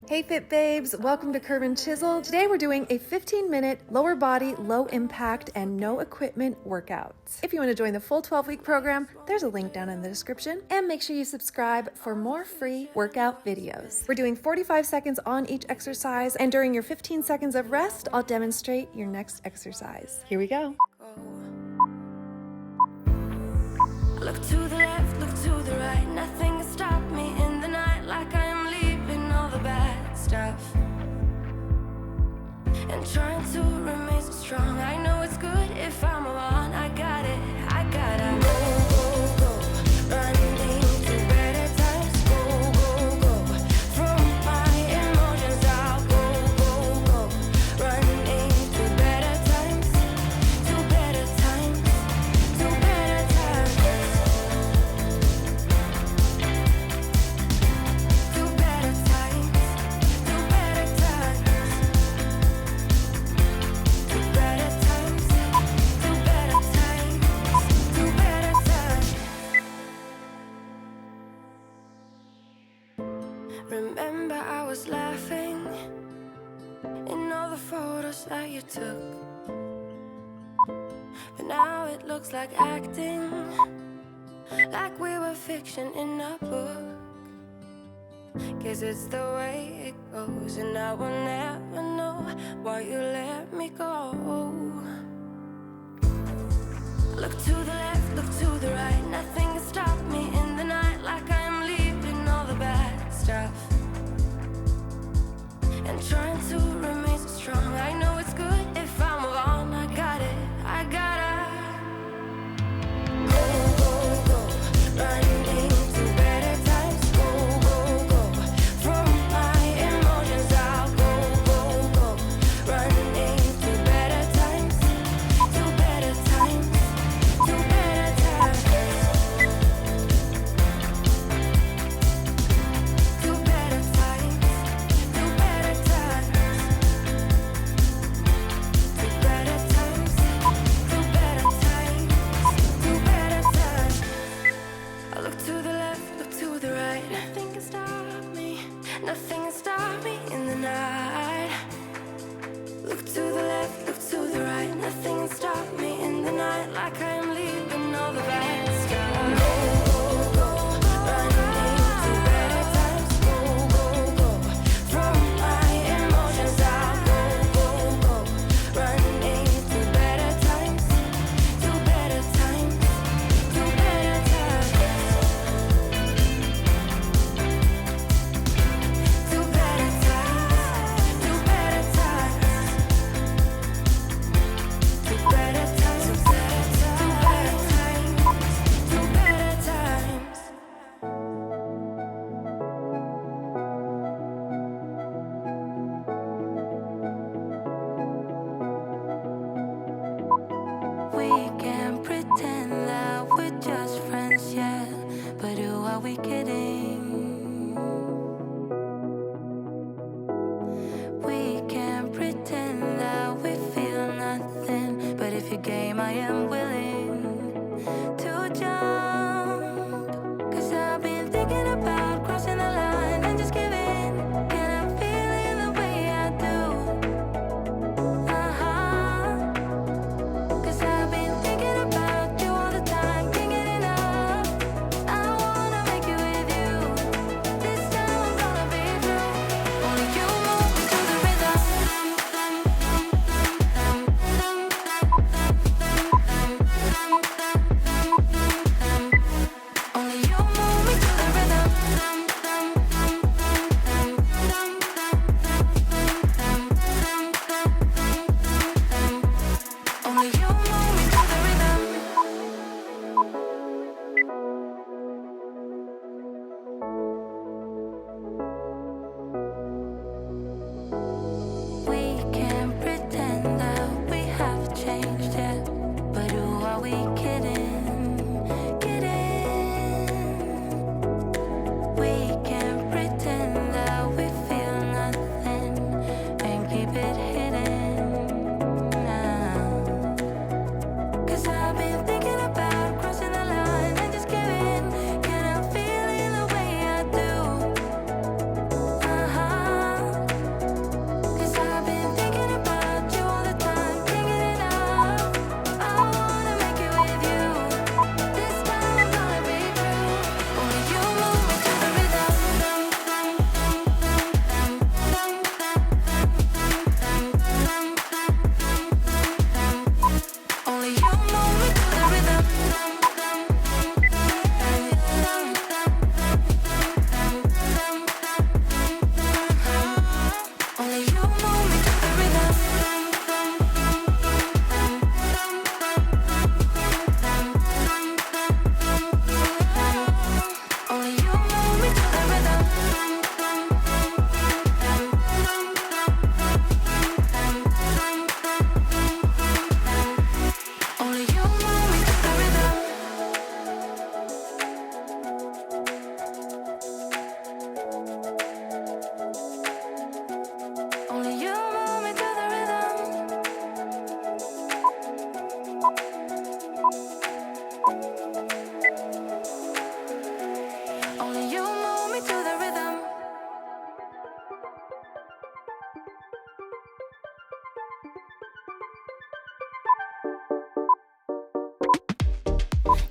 Hey Fit Babes, welcome to Curve and Chisel. Today we're doing a 15-minute lower body, low impact, and no equipment workout. If you want to join the full 12-week program, there's a link down in the description. And make sure you subscribe for more free workout videos. We're doing 45 seconds on each exercise, and during your 15 seconds of rest, I'll demonstrate your next exercise. Here we go. Look to the left, look to the right, nothing can stop me in the night, like I am leaving all the bad stuff and trying to remain so strong. I know it's good if I'm alone. I got it, I gotta go, running to better times. Go, from my emotions I'll go, running to better times, to better times, to better times, to better times, to better times, to better times, to better times, to better times. Remember I was laughing in all the photos that you took, but now it looks like acting, like we were fiction in a book. Guess it's the way it goes, and I will never know why you let me go. Look to the left, look to the right, nothing can stop me in the night, like I am leaving all the bad stuff and trying to remain so strong. I know it's good if I'm alone. I got it, I gotta go, running to better times. Go, from my emotions I'll go, running to better times, to better times, to better times, to better times, to better times, to better times, to better times, to better times. I look to the left, look to the right, nothing can stop me, nothing can stop me in the night. Look to the left, look to the right, nothing can stop me in the night, like I am leaving all the bad stuff. Go, running to better times. Go, from my emotions I'll go, running to better times, to better times, to better times, to better times, to better times, to better times, to better times, to better times. We can pretend that we're just friends, yeah, but who are we kidding? We can pretend that we feel nothing, but if you're game, I am willing to jump. 'Cause I've been thinking about crossing the line and just giving, and I'm feeling the way I do. Uh-huh. 'Cause I've been thinking about you all the time, can't get enough. I wanna make it with you. This time I'm gonna be true. Only you move me to the rhythm.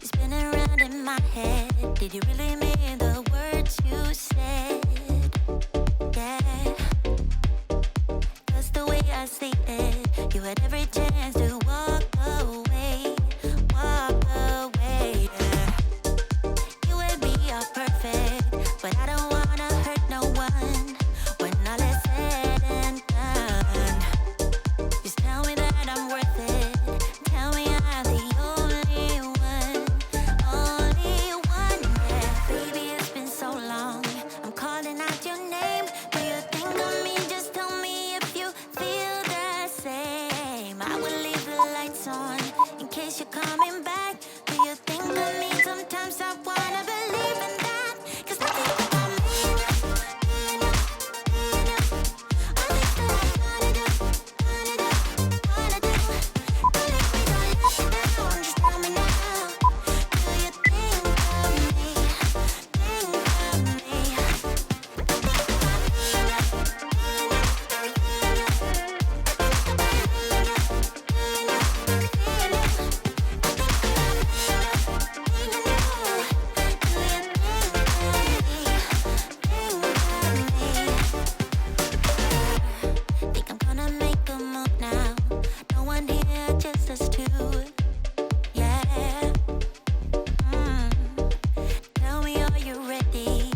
You're spinning around in my head. Did you really mean the words you said? Yeah. 'Cause the way I see it, you had every chance to walk away, walk away. Yeah. You and me are perfect, but I don't wanna hurt no one. When all is said and done, just tell me that I'm worth it. Tell me I'm the only one, yeah. Baby, it's been so long. I'm calling out your name. Do you think of me? Just tell me if you feel the same. I will leave the lights on in case you're coming back. Do you think of me? Sometimes I wanna believe in that. 'Cause I think about me and you, me and you, me and you. All things that I wanna do, wanna do, wanna do. Don't leave me, don't let me down. Just tell me now. Do you think of me? Think of me? I think about me and you, me and you, me and you. I think about me and you, me and you, me and you. I think about me and you, me and you. Do you think of me? Think of me? Think I'm gonna make a move now. No one here, just us two. Yeah. Tell me, are you ready?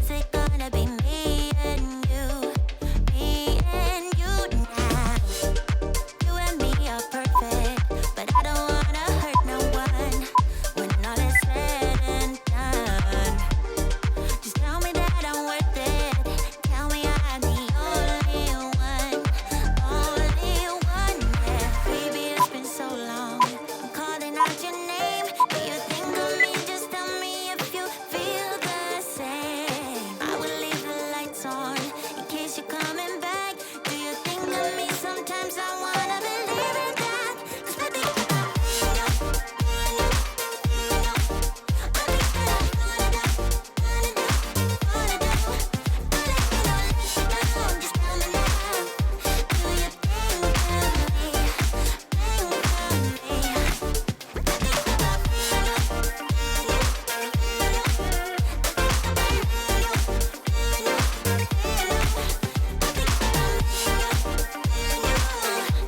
Is it gonna be me and you? Me and you now. You and me are perfect, but I don't wanna hurt no one. When all is said and done, just tell me that I'm worth it. Tell me I'm the only one, yeah. Baby, it's been so long. I'm calling out your name. Do you think of me? Just tell me if you feel the same. I will leave the lights on in case you're coming back. Do you think of me? Sometimes I wanna believe in that. 'Cause I think about me and you, me and you, me and you. All things that I wanna do, wanna do, wanna do. Don't let me, don't let me down. Just tell me now. Do you think of me? Think of me? I think about me and you, me and you, me and you. I think about me and you, me and you, me and you. I think about me and you, me and you.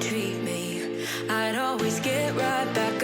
treat me, I'd always get right back